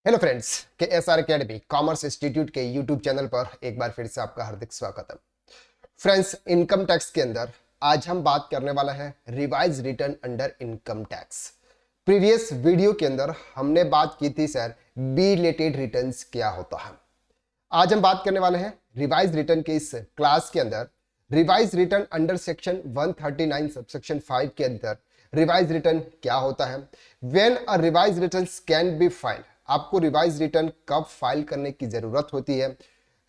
Hello friends, के S R academy commerce institute के YouTube channel पर एक बार फिर से आपका हार्दिक स्वागत है। फ्रेंड्स, इनकम टैक्स के अंदर आज हम बात करने वाला है revise return under income tax. Previous video के अंदर हमने बात की थी सर बी रिलेटेड रिटर्न्स क्या होता है। आज हम बात करने वाले हैं रिवाइज रिटर्न के इस क्लास के अंदर revise return under section 139 subsection 5 के अंदर रिवाइज रिटर्न क्या होता है, when a revise return can be file, आपको रिवाइज रिटर्न कब फाइल करने की जरूरत होती है,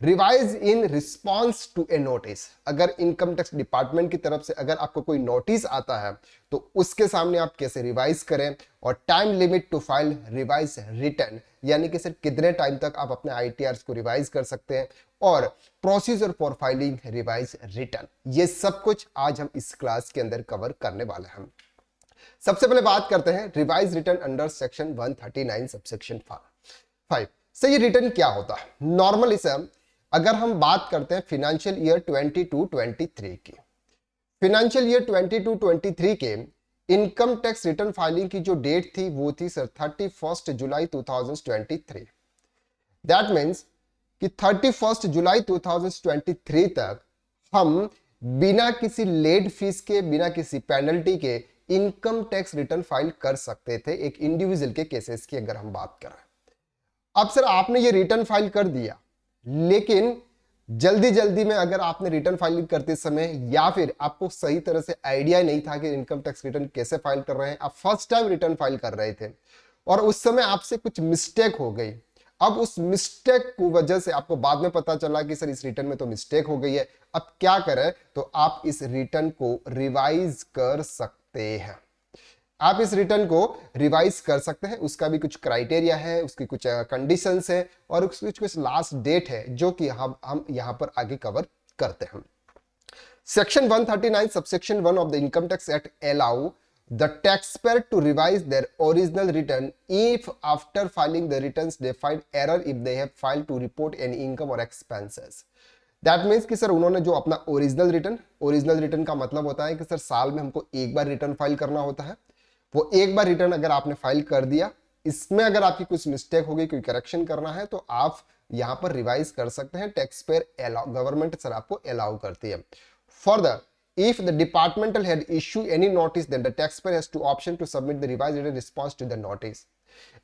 revise in response to a notice, अगर इनकम टैक्स डिपार्टमेंट की तरफ से अगर आपको कोई नोटिस आता है तो उसके सामने आप कैसे रिवाइज करें, और time limit to file revise return, यानी कि सर कितने टाइम तक आप अपने आईटीआर को रिवाइज कर सकते हैं, और procedure for filing revise return, ये सब कुछ आज हम इस क्लास के अंदर कवर करने वाले हैं। सबसे पहले बात करते हैं revise return under section 139 subsection 5 से ये रिटर्न क्या होता है। नॉर्मली सर अगर हम बात करते हैं फाइनेंशियल ईयर 22-23 की, फाइनेंशियल ईयर 22-23 के इनकम टैक्स रिटर्न फाइलिंग की जो डेट थी वो थी सर 31 जुलाई 2023। दैट मीन्स कि 31 जुलाई 2023 तक हम बिना किसी लेट फीस के, बिना किसी पेनल्टी के इनकम टैक्स रिटर्न फाइल कर सकते थे एक इंडिविजुअल के केसेस की अगर हम बात करें। अब सर आपने ये रिटर्न फाइल कर दिया, लेकिन जल्दी जल्दी में अगर आपने रिटर्न फाइलिंग करते समय या फिर आपको सही तरह से आइडिया नहीं था कि इनकम टैक्स रिटर्न कैसे फाइल कर रहे हैं, आप फर्स्ट टाइम रिटर्न फाइल कर रहे थे और उस समय आपसे कुछ मिस्टेक हो गई। अब उस मिस्टेक की वजह से आपको बाद में पता चला कि सर इस रिटर्न में तो मिस्टेक हो गई है, अब क्या करें, तो आप इस रिटर्न को रिवाइज कर सकते हैं। आप इस रिटर्न को रिवाइज कर सकते हैं, उसका भी कुछ क्राइटेरिया है, उसकी कुछ कंडीशंस है और उसकी कुछ लास्ट डेट है जो कि हम यहां पर आगे कवर करते हैं। Section 139 subsection 1 of the income tax act allow the taxpayer to revise their original return if after filing the returns they find error if they have failed to report any income or expenses. That means कि sir उन्होंने जो अपना original return का मतलब होता है कि sir साल में हमको एक बार रिटर्न फाइल करना होता है, वो एक बार रिटर्न अगर आपने फाइल कर दिया, इसमें अगर आपकी कुछ मिस्टेक हो गई, कोई करेक्शन करना है तो आप यहां पर रिवाइज कर सकते हैं। Tax payer allow, government sir आपको अलाउ करती है। Further, if the departmental had issued any notice then the taxpayer has to option to submit the revised written response to the notice.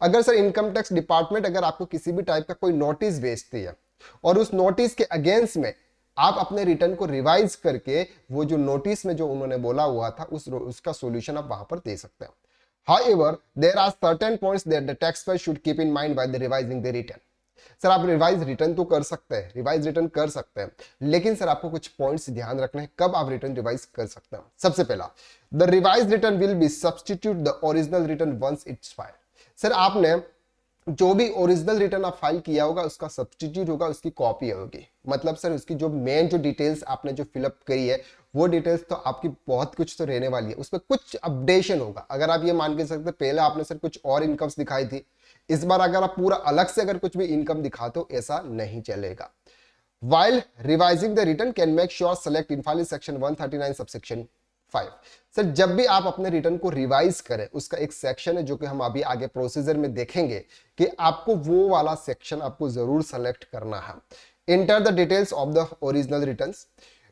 अगर सर इनकम टैक्स डिपार्टमेंट अगर आपको किसी भी type का कोई नोटिस भेजती है और उस नोटिस के अगेंस्ट में आप अपने रिटर्न को रिवाइज करके वो जो नोटिस में जो उन्होंने बोला हुआ था उसका सॉल्यूशन आप वहां पर दे सकते हैं। However, there are certain points that the taxpayer should keep in mind while revising the return. Sir आप रिवाइज रिटर्न तो कर सकते हैं, रिवाइज रिटर्न कर सकते हैं, लेकिन सर आपको कुछ पॉइंट्स ध्यान रखने हैं कब आप रिटर्न रिवाइज कर सकते हैं। सबसे पहला, the revise return will be substitute the original return once it's file. Sir आपने जो भी ओरिजिनल रिटर्न आप फाइल किया होगा उसका सब्सटीट्यूट होगा, उसकी कॉपी होगी। मतलब सर उसकी जो मेन जो डिटेल्स आपने जो फिलअप करी है वो डिटेल्स तो आपकी बहुत कुछ तो रहने वाली है, उसमें कुछ अपडेशन होगा। अगर आप ये मान के सकते पहले आपने सर कुछ और इनकम्स दिखाई थी, इस बार अगर आप पूरा अलग से अगर कुछ भी इनकम दिखाते हो ऐसा नहीं चलेगा। While revising the return can make sure select in file section 139 subsection 5. Sir जब भी आप अपने रिटर्न को रिवाइज करें उसका एक सेक्शन है जो कि हम अभी आगे प्रोसीजर में देखेंगे कि आपको वो वाला सेक्शन आपको जरूर सेलेक्ट करना है। Enter the details of the original returns.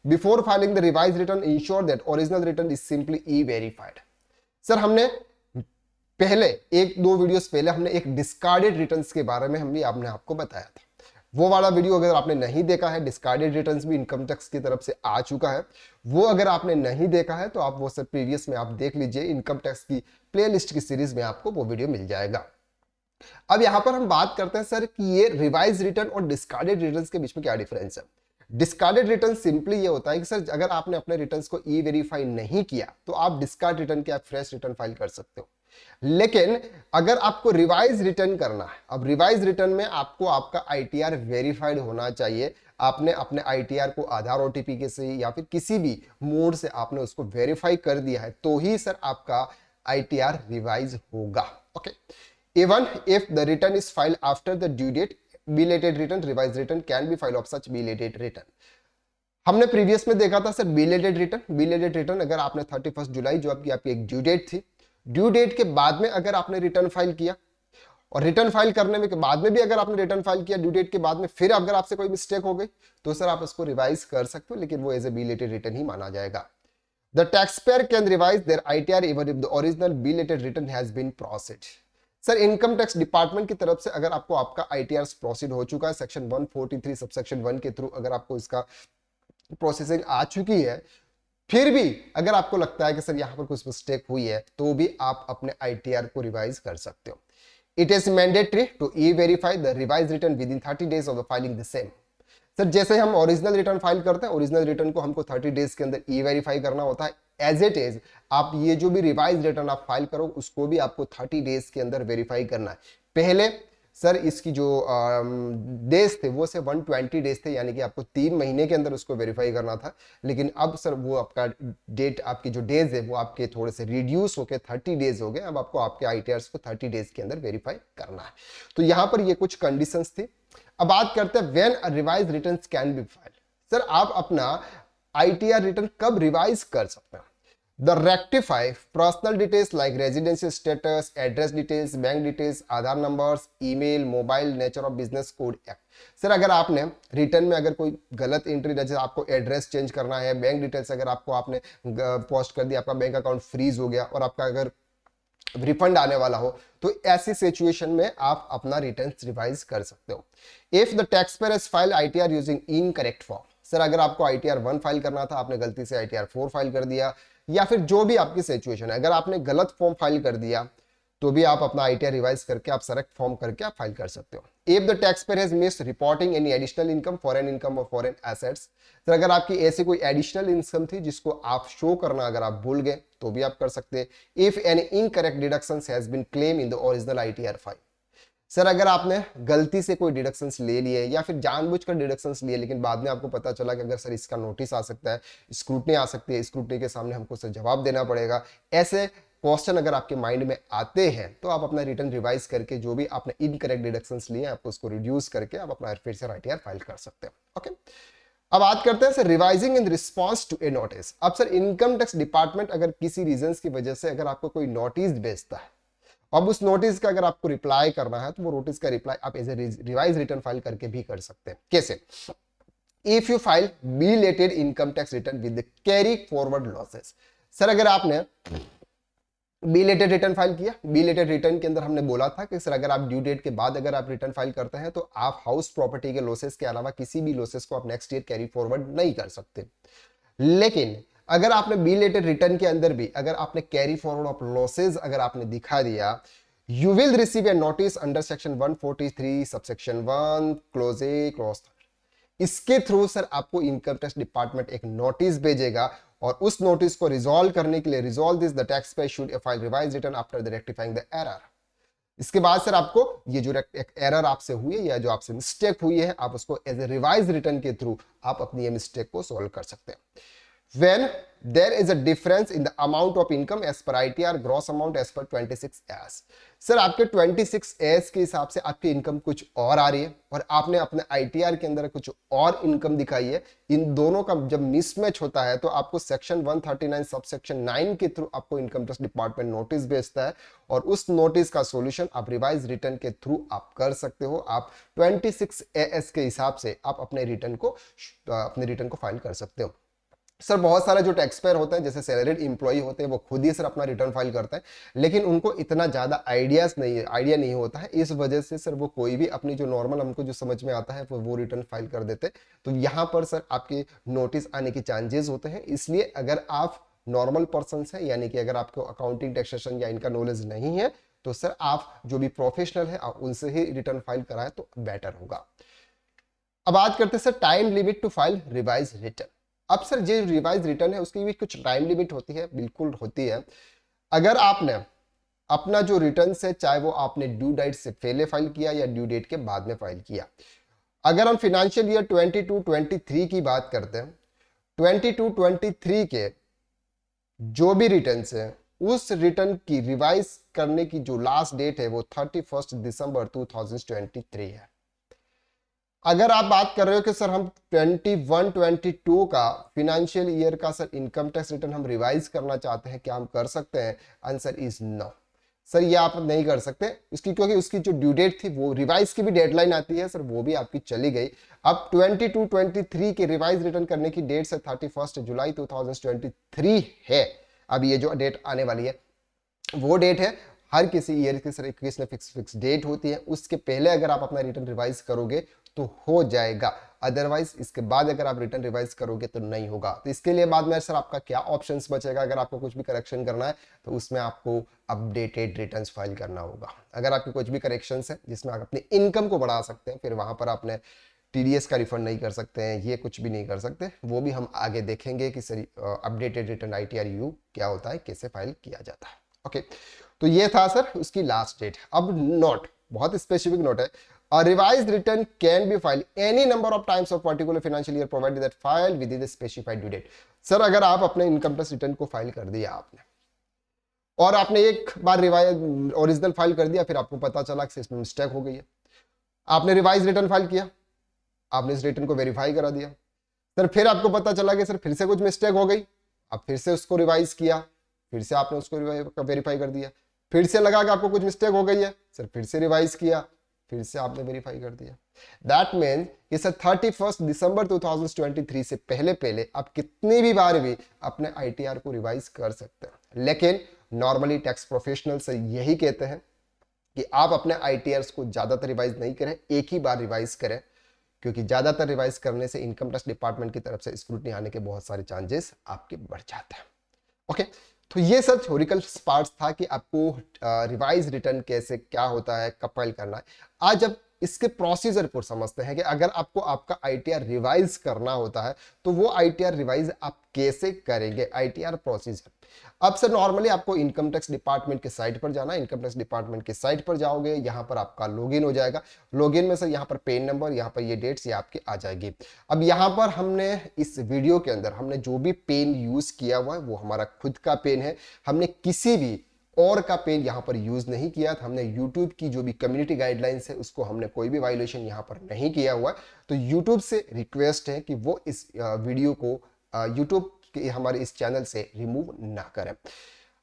Before filing the revised return, ensure that original return is simply e-verified. Sir हमने पहले एक दो वीडियोस पहले हमने एक डिस्कार्डेड रिटर्न्स के बारे में हम भी आपने आपको बताया था। वो वाला वीडियो अगर आपने नहीं देखा है, डिस्कार्डेड रिटर्न्स भी इनकम टैक्स की तरफ से आ चुका है, वो अगर आपने नहीं देखा है तो आप वो सर प्रीवियस में आप देख लीजिए, इनकम टैक्स की प्लेलिस्ट की सीरीज में आपको वो वीडियो मिल जाएगा। अब यहां पर हम बात करते हैं सर कि ये रिवाइज रिटर्न और डिस्कार्डेड रिटर्न्स के बीच में क्या डिफरेंस है। डिस्कार्डेड रिटर्न सिंपली ये होता है कि सर अगर आपने अपने रिटर्न्स को ई वेरीफाई नहीं किया तो आप डिस्कार्ड रिटर्न के आप फ्रेश रिटर्न फाइल कर सकते हो। लेकिन अगर आपको रिवाइज रिटर्न करना है, अब रिवाइज रिटर्न में आपको आपका आईटीआर वेरीफाइड होना चाहिए। आपने अपने आईटीआर को आधार ओटीपी के से या फिर किसी भी मोड से आपने उसको वेरीफाई कर दिया है तो ही सर आपका आईटीआर रिवाइज होगा। Okay, even if the return is filed after the due date, belated return, revise return can be file of such belated return. हमने प्रीवियस में देखा था सर बिलेटेड रिटर्न अगर आपने 31 जुलाई जो आपकी एक ड्यू डेट थी, ड्यू डेट के बाद में अगर आपने रिटर्न फाइल किया और रिटर्न फाइल करने में के बाद में भी अगर आपने रिटर्न फाइल किया ड्यू डेट के बाद में, फिर अगर आपसे कोई मिस्टेक हो गई तो सर आप इसको रिवाइज कर सकते हो, लेकिन वो एज ए बिलेटेड रिटर्न ही माना जाएगा। The taxpayer can revise their ITR even if the original belated return has been proceed. Sir income tax department की तरफ से अगर आपको आपका आईटीआर प्रोसीड हो चुका है सेक्शन 143 सबसेक्शन 1 के थ्रू, अगर आपको इसका प्रोसेसिंग आ चुकी है, फिर भी अगर आपको लगता है कि सर यहां पर कुछ मिस्टेक हुई है, तो भी आप अपने आईटीआर को रिवाइज कर सकते हो। It is mandatory to e verify the revise return within 30 days of the filing the same. Sir जैसे हम ओरिजिनल रिटर्न फाइल करते हैं, ओरिजिनल रिटर्न को हमको 30 डेज के अंदर ई वेरीफाई करना होता है, एज इट इज आप ये जो भी रिवाइज रिटर्न आप फाइल करो उसको भी आपको 30 डेज के अंदर वेरीफाई करना है। पहले सर इसकी जो डेज थे वो से 120 डेज थे, यानी कि आपको 3 महीने के अंदर उसको वेरीफाई करना था, लेकिन अब सर वो आपका डेट, आपकी जो डेज है वो आपके थोड़े से रिड्यूस होकर 30 डेज हो गए। अब आपको आपके आईटीआर को 30 डेज के अंदर वेरीफाई करना है। तो यहां पर ये कुछ कंडीशंस थी। अब बात करते हैं when a revise returns can be filed. Sir आप अपना आईटीआर रिटर्न कब रिवाइज कर सकते हैं? The rectify personal details like residential status, address details, bank details, Aadhaar numbers, email, mobile, nature of business code act. Sir अगर आपने return में अगर कोई गलत एंट्री, जैसे आपको एड्रेस चेंज करना है, बैंक डिटेल्स अगर आपको आपने पोस्ट कर दिया, आपका बैंक अकाउंट फ्रीज हो गया और आपका अगर रिफंड आने वाला हो, तो ऐसी सिचुएशन में आप अपना रिटर्न रिवाइज कर सकते हो। If the taxpayer has filed ITR using incorrect form. Sir अगर आपको आईटीआर 1 फाइल करना था, आपने गलती से आईटीआर 4 फाइल कर दिया, या फिर जो भी आपकी सिचुएशन है, अगर आपने गलत फॉर्म फाइल कर दिया तो भी आप अपना आईटीआर रिवाइज करके आप करेक्ट फॉर्म करके आप फाइल कर सकते हो। If the taxpayer has missed reporting any additional income, foreign income और फॉरेन एसेट्स। सर अगर आपकी ऐसी कोई एडिशनल इनकम थी जिसको आप शो करना अगर आप भूल गए तो भी आप कर सकते हैं। If any incorrect deductions has been claim in the original ITR file. Sir अगर आपने गलती से कोई डिडक्शंस ले लिए या फिर जानबूझकर डिडक्शंस लिए, लेकिन बाद में आपको पता चला कि अगर सर इसका नोटिस आ सकता है, स्क्रूटनी आ सकती है, स्क्रूटनी के सामने हमको सर जवाब देना पड़ेगा, ऐसे क्वेश्चन अगर आपके माइंड में आते हैं, तो आप अपना रिटर्न रिवाइज करके जो भी आपने इनकरेक्ट डिडक्शंस लिए आप उसको रिड्यूस करके आप अपना फिर से आईटीआर फाइल कर सकते हैं। ओके, अब बात करते हैं sir revising in response to a notice. अब सर इनकम टैक्स डिपार्टमेंट अगर किसी रीजन की वजह से अगर आपको कोई नोटिस भेजता है, अब उस नोटिस का अगर आपको रिप्लाई करना है, तो वो नोटिस का रिप्लाई आप as a revise return file करके भी कर सकते हैं। कैसे? If you file belated income tax return with carry forward losses. Sir अगर आपने बिलेटेड रिटर्न फाइल किया, बिलेटेड रिटर्न के अंदर हमने बोला था कि सर अगर आप ड्यू डेट के बाद अगर आप रिटर्न फाइल करते हैं तो आप हाउस प्रॉपर्टी के लॉसेस के अलावा किसी भी लॉसेस को आप नेक्स्ट ईयर कैरी फॉरवर्ड नहीं कर सकते। लेकिन अगर आपने बिलेटेड रिटर्न के अंदर भी अगर आपने कैरी फॉरवर्ड ऑफ लॉसेस अगर आपने दिखा दिया, you will receive A notice under section 143 subsection 1 close A clause. इसके थ्रू सर आपको इनकम टैक्स डिपार्टमेंट एक नोटिस भेजेगा और उस नोटिस को रिजॉल्व करने के लिए, resolve this the tax payer should file revise return after the rectifying the error. इसके बाद सर आपको ये जो एरर आपसे हुई है या जो आपसे मिस्टेक हुई है, आप उसको एज ए रिवाइज रिटर्न के थ्रू आप अपनी ये मिस्टेक को सॉल्व कर सकते हैं। When there is a difference in the amount of income as per ITR, gross amount as per 26S। Sir आपके 26S के हिसाब से आपकी इनकम कुछ और आ रही है और आपने अपने ITR के अंदर कुछ और इनकम दिखाई है, इन दोनों का जब मिसमैच होता है तो आपको सेक्शन 139 सबसेक्शन 9 के थ्रू आपको इनकम टैक्स डिपार्टमेंट नोटिस भेजता है और उस नोटिस का सॉल्यूशन आप रिवाइज रिटर्न के थ्रू आप कर सकते हो। आप 26AS के हिसाब से आप अपने रिटर्न को फाइल कर सकते हो। सर बहुत सारे जो टैक्स पेयर होते हैं, जैसे सैलरीड इंप्लॉई होते हैं, वो खुद ही सर अपना रिटर्न फाइल करते हैं, लेकिन उनको इतना ज़्यादा आइडिया नहीं होता है। इस वजह से सर वो कोई भी अपनी जो नॉर्मल हमको जो समझ में आता है वो रिटर्न फाइल कर देते हैं। तो यहाँ पर सर आपके नोटिस आने के चांसेस होते हैं। इसलिए अगर आप नॉर्मल पर्सन है, यानी कि अगर आपको अकाउंटिंग टैक्सेशन या इनका नॉलेज नहीं है, तो सर आप जो भी प्रोफेशनल है आप उनसे ही रिटर्न फाइल कराएं तो बेटर होगा। अब बात करते हैं sir time limit to file revise return. अब सर जो रिवाइज रिटर्न है उसकी भी कुछ टाइम लिमिट होती है, बिल्कुल होती है। अगर आपने अपना जो रिटर्न है, चाहे वो आपने ड्यू डेट से पहले फाइल किया या ड्यू डेट के बाद में फाइल किया, अगर हम फाइनेंशियल ईयर 22-23 की बात करते हैं, 22-23 के जो भी रिटर्न है उस रिटर्न की रिवाइज करने की जो लास्ट डेट है वो 31 दिसंबर 2023 है। अगर आप बात कर रहे हो कि सर हम 21-22 का फाइनेंशियल ईयर का सर इनकम टैक्स रिटर्न हम रिवाइज करना चाहते हैं, क्या हम कर सकते हैं? Answer is no. सर ये आप नहीं कर सकते उसकी, क्योंकि उसकी जो ड्यू डेट थी वो रिवाइज की भी डेडलाइन आती है सर, वो भी आपकी चली गई। अब 22-23 के रिवाइज रिटर्न करने की डेट से 31 जुलाई 2023 है। अब ये जो डेट आने वाली है वो डेट है, हर किसी ईयर की सर 21 में फिक्स डेट होती है, उसके पहले अगर आप अपना रिटर्न रिवाइज करोगे तो हो जाएगा, अदरवाइज इसके बाद अगर आप रिटर्न रिवाइज करोगे तो नहीं होगा। तो इसके लिए बाद में सर आपका क्या ऑप्शंस बचेगा, अगर आपको कुछ भी करेक्शन करना है तो उसमें आपको अपडेटेड रिटर्न्स फाइल करना होगा। अगर आपके कुछ भी करेक्शंस है जिसमें आप अपनी इनकम को बढ़ा सकते हैं, फिर वहां पर आपने टीडीएस का रिफंड नहीं कर सकते हैं, ये कुछ भी नहीं कर सकते, वो भी हम आगे देखेंगे कि sir updated return ITR you क्या होता है, कैसे फाइल किया जाता है। ओके, तो ये था सर उसकी लास्ट डेट। अब नोट, बहुत स्पेसिफिक नोट है, a revised return can be filed any number of times of particular financial year provided that file within the specified due date। Sir अगर आप अपने इनकम टैक्स रिटर्न को file कर दिया आपने, और आपने एक बार रिवाइज ओरिजिनल फाइल कर दिया, फिर आपको पता चला कि इसमें मिस्टेक हो गई है, आपने रिवाइज रिटर्न फाइल किया, आपने इस रिटर्न को वेरीफाई करा दिया, सर फिर आपको पता चला कि सर फिर से कुछ मिस्टेक हो गई, आप फिर से उसको रिवाइज किया, फिर से आपने उसको वेरीफाई कर दिया, फिर से लगा कि आपको कुछ मिस्टेक हो गई है, सर फिर से रिवाइज किया, फिर से आपने वेरीफाई कर दिया। दैट मीन कि सर 31 दिसंबर 2023 से पहले पहले आप कितनी भी बार भी अपने आईटीआर को रिवाइज कर सकते हैं, लेकिन नॉर्मली टैक्स प्रोफेशनल से यही कहते हैं कि आप अपने आईटीआर को ज्यादातर रिवाइज नहीं करें, एक ही बार रिवाइज करें, क्योंकि ज्यादातर रिवाइज करने से इनकम टैक्स डिपार्टमेंट की तरफ से स्क्रूटनी आने के बहुत सारे चांसेस आपके बढ़ जाते हैं। ओके, तो ये सब थ्योरिकल पार्ट्स था कि आपको रिवाइज रिटर्न कैसे, क्या होता है, कब फाइल करना है। आज अब इसके प्रोसीजर को समझते हैं कि अगर आपको आपका आईटीआर रिवाइज करना होता है तो वो आईटीआर रिवाइज आप कैसे करेंगे, आईटीआर प्रोसीजर। अब सर नॉर्मली आपको इनकम टैक्स डिपार्टमेंट के साइट पर जाना है, इनकम टैक्स डिपार्टमेंट के साइट पर जाओगे, यहाँ पर आपका लॉगिन हो जाएगा, लॉगिन में सर यहाँ पर पेन नंबर, यहाँ पर ये डेट्स ये आपकी आ जाएगी। अब यहाँ पर हमने इस वीडियो के अंदर हमने जो भी पेन यूज किया हुआ है वो हमारा खुद का पेन है, हमने किसी भी और का पेन यहाँ पर यूज नहीं किया था, हमने YouTube की जो भी कम्युनिटी गाइडलाइंस है उसको हमने कोई भी वायलेशन यहाँ पर नहीं किया हुआ है। तो YouTube से रिक्वेस्ट है कि वो इस वीडियो को YouTube के हमारे इस चैनल से रिमूव ना करें।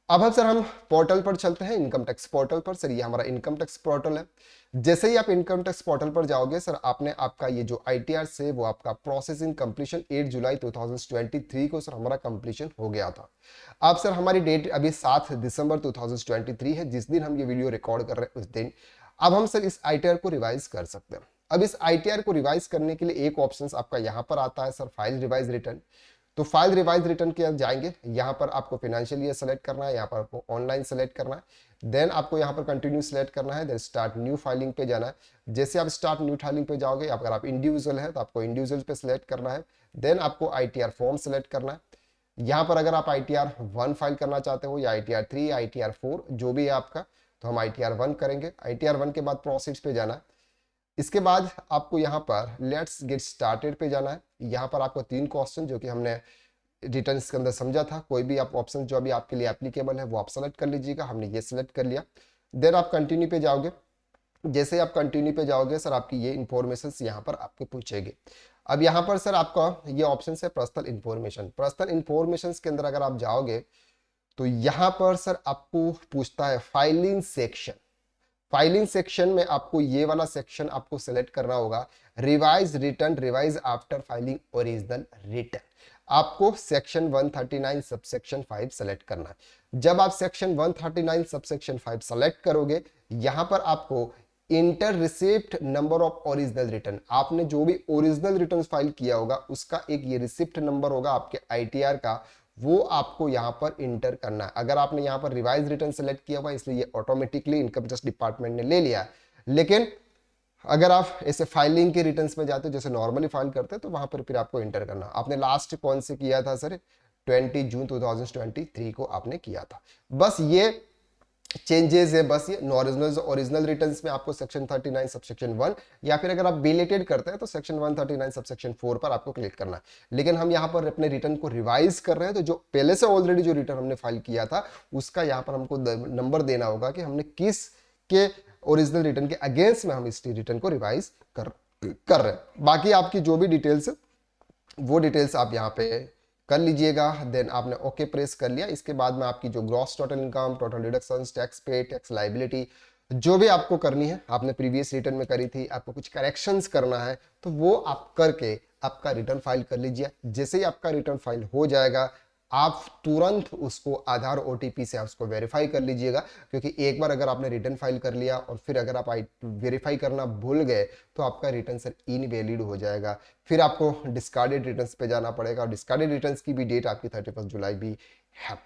अब सर हम पोर्टल पर चलते हैं, इनकम टैक्स पोर्टल पर। सर ये हमारा इनकम टैक्स पोर्टल है। जैसे ही आप इनकम टैक्स पोर्टल पर जाओगे सर, आपने आपका ये जो आईटीआर से वो आपका प्रोसेसिंग कंप्लीशन 8 जुलाई 2023 को सर हमारा कंप्लीशन हो गया था। अब सर हमारी डेट अभी 7 दिसंबर 2023 है, जिस दिन हम ये वीडियो रिकॉर्ड कर रहे हैं उस दिन। अब हम सर इस आईटीआर को रिवाइज कर सकते हैं। अब इस आईटीआर को रिवाइज करने के लिए एक ऑप्शन आपका यहाँ पर आता है सर, फाइल रिवाइज रिटर्न। तो फाइल रिवाइज रिटर्न के अंदर जाएंगे, यहाँ पर आपको फाइनेंशियल ईयर सेलेक्ट करना है, यहाँ पर आपको ऑनलाइन सेलेक्ट करना है, देन आपको यहाँ पर कंटिन्यू सेलेक्ट करना है, देन स्टार्ट न्यू फाइलिंग पे जाना है। जैसे आप स्टार्ट न्यू फाइलिंग पे जाओगे, अगर आप इंडिविजुअल है तो आपको इंडिविजुअल पे सिलेक्ट करना है, देन आपको आईटीआर फॉर्म सेलेक्ट करना है। यहाँ पर अगर आप ITR 1 फाइल करना चाहते हो या ITR 3 ITR 4 जो भी है आपका, तो हम ITR 1 करेंगे। ITR 1 के बाद प्रोसीड्स पे जाना है। इसके बाद आपको यहाँ पर लेट्स गेट स्टार्टेड पे जाना है। यहाँ पर आपको 3 क्वेश्चन जो कि हमने रिटर्न के अंदर समझा था, कोई भी आप ऑप्शन जो अभी आपके लिए एप्लीकेबल है वो आप सेलेक्ट कर लीजिएगा। हमने ये सेलेक्ट कर लिया, देन आप कंटिन्यू पे जाओगे। जैसे आप कंटिन्यू पे जाओगे सर, आपकी ये इंफॉर्मेशन यहाँ पर आपको पूछेगी। अब यहाँ पर सर आपका ये ऑप्शन है पर्सनल इंफॉर्मेशन। पर्सनल इंफॉर्मेशन के अंदर अगर आप जाओगे तो यहाँ पर सर आपको पूछता है फाइलिंग सेक्शन। फाइलिंग सेक्शन में आपको ये वाला सेक्शन आपको सेलेक्ट करना होगा, revise return revise after filing original return. आपको सेक्शन 139 सबसेक्शन 5 सेलेक्ट करना है। जब आप सेक्शन 139 सबसेक्शन 5 सेलेक्ट करोगे, यहां पर आपको inter receipt number of original return, आपने जो भी ओरिजिनल रिटर्न फाइल किया होगा उसका एक ये रिसिप्ट नंबर होगा आपके आईटीआर का, वो आपको यहां पर इंटर करना है। अगर आपने यहां पर रिवाइज रिटर्न सेलेक्ट किया हुआ है इसलिए ये ऑटोमेटिकली इनकम टैक्स डिपार्टमेंट ने ले लिया है, लेकिन अगर आप ऐसे फाइलिंग के रिटर्न्स में जाते हो जैसे नॉर्मली फाइल करते हैं तो वहां पर फिर आपको इंटर करना। आपने लास्ट कौन से किया था सर, 20 जून 2023 को आपने किया था। बस ये चेंजेस है, बस ये ओरिजिनल रिटर्न्स में आपको सेक्शन 39 सबसेक्शन 1 या फिर अगर आप बिलेटेड करते हैं तो सेक्शन 139 सबसेक्शन 4 पर आपको क्लिक करना है। लेकिन हम यहाँ पर अपने रिटर्न को रिवाइज कर रहे हैं, तो जो पहले से ऑलरेडी जो रिटर्न हमने फाइल किया था उसका यहाँ पर हमको नंबर देना होगा कि हमने किस के ओरिजिनल रिटर्न के अगेंस्ट में हम इस रिटर्न को रिवाइज कर रहे हैं। बाकी आपकी जो भी डिटेल्स वो डिटेल्स आप यहाँ पे कर लीजिएगा। देन आपने ओके प्रेस कर लिया। इसके बाद में आपकी जो gross total income, total deductions, tax पे, टैक्स लाइबिलिटी जो भी आपको करनी है, आपने प्रीवियस रिटर्न में करी थी, आपको कुछ करेक्शंस करना है तो वो आप करके आपका रिटर्न फाइल कर लीजिए। जैसे ही आपका रिटर्न फाइल हो जाएगा, आप तुरंत उसको आधार ओटीपी से आप उसको वेरीफाई कर लीजिएगा, क्योंकि एक बार अगर आपने रिटर्न फाइल कर लिया और फिर अगर आप वेरीफाई करना भूल गए तो आपका रिटर्न सर इनवैलिड हो जाएगा। फिर आपको डिस्कार्डेड रिटर्न्स पे जाना पड़ेगा, और डिस्कार्डेड रिटर्न्स की भी डेट आपकी 31 जुलाई भी है।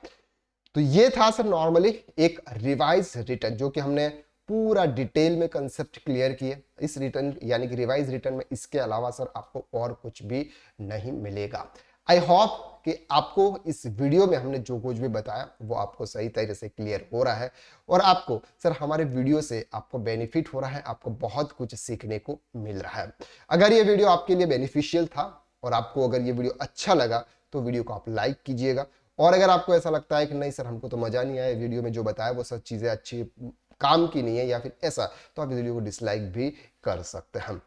तो ये था सर नॉर्मली एक रिवाइज रिटर्न, जो कि हमने पूरा डिटेल में कंसेप्ट क्लियर किए। इस रिटर्न यानी कि रिवाइज रिटर्न में इसके अलावा सर आपको और कुछ भी नहीं मिलेगा। आई होप कि आपको इस वीडियो में हमने जो कुछ भी बताया वो आपको सही तरीके से क्लियर हो रहा है, और आपको सर हमारे वीडियो से आपको बेनिफिट हो रहा है, आपको बहुत कुछ सीखने को मिल रहा है। अगर ये वीडियो आपके लिए बेनिफिशियल था और आपको अगर ये वीडियो अच्छा लगा तो वीडियो को आप लाइक कीजिएगा। और अगर आपको ऐसा लगता है कि नहीं सर हमको तो मजा नहीं आया, वीडियो में जो बताया वो सब चीजें अच्छी काम की नहीं है या फिर ऐसा, तो आप वीडियो को डिसलाइक भी कर सकते हैं।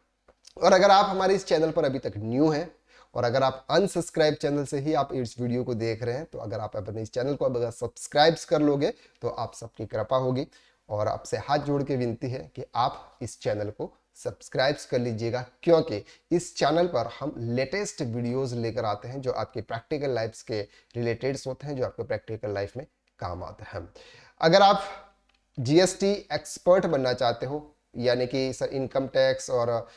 और अगर आप हमारे इस चैनल पर अभी तक न्यू हैं और अगर आप अनसब्सक्राइब चैनल से ही आप इस वीडियो को देख रहे हैं, तो अगर आप अपने इस चैनल को अगर सब्सक्राइब कर लोगे तो आप सबकी कृपा होगी। और आपसे हाथ जोड़ के विनती है कि आप इस चैनल को सब्सक्राइब कर लीजिएगा, क्योंकि इस चैनल पर हम लेटेस्ट वीडियोस लेकर आते हैं जो आपके प्रैक्टिकल लाइफ के रिलेटेड होते हैं, जो आपके प्रैक्टिकल लाइफ में काम आते हैं। अगर आप जीएसटी एक्सपर्ट बनना चाहते हो, यानी कि सर इनकम टैक्स और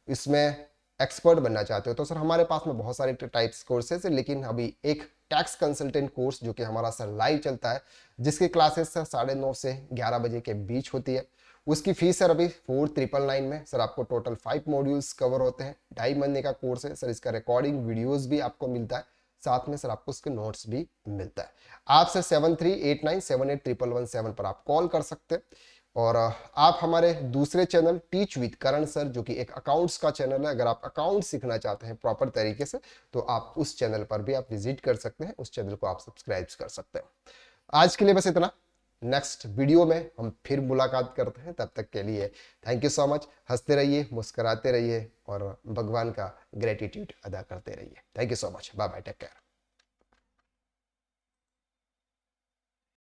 इसमें एक्सपर्ट बनना चाहते हो, तो सर हमारे पास में बहुत सारे टाइप्स कोर्सेज है, लेकिन अभी एक टैक्स कंसल्टेंट कोर्स जो कि हमारा सर लाइव चलता है, जिसकी क्लासेस सर 9:30 से 11 बजे के बीच होती है। उसकी फीस सर अभी 4999 में सर आपको टोटल 5 मॉड्यूल्स कवर होते हैं। 2.5 महीने का कोर्स है सर, इसका रिकॉर्डिंग वीडियोस भी आपको मिलता है, साथ में सर आपको उसके नोट्स भी मिलता है। आप सर 7389781117 पर आप कॉल कर सकते हैं। और आप हमारे दूसरे channel teach with Karan sir, जो कि एक अकाउंट्स का चैनल है, अगर आप अकाउंट सीखना चाहते हैं प्रॉपर तरीके से तो आप उस चैनल पर भी आप विजिट कर सकते हैं, उस चैनल को आप सब्सक्राइब कर सकते हैं। आज के लिए बस इतना। नेक्स्ट वीडियो में हम फिर मुलाकात करते हैं, तब तक के लिए थैंक यू सो मच। हंसते रहिए, मुस्कुराते रहिए और भगवान का ग्रेटिट्यूड अदा करते रहिए। Thank you so much. Bye bye, take care.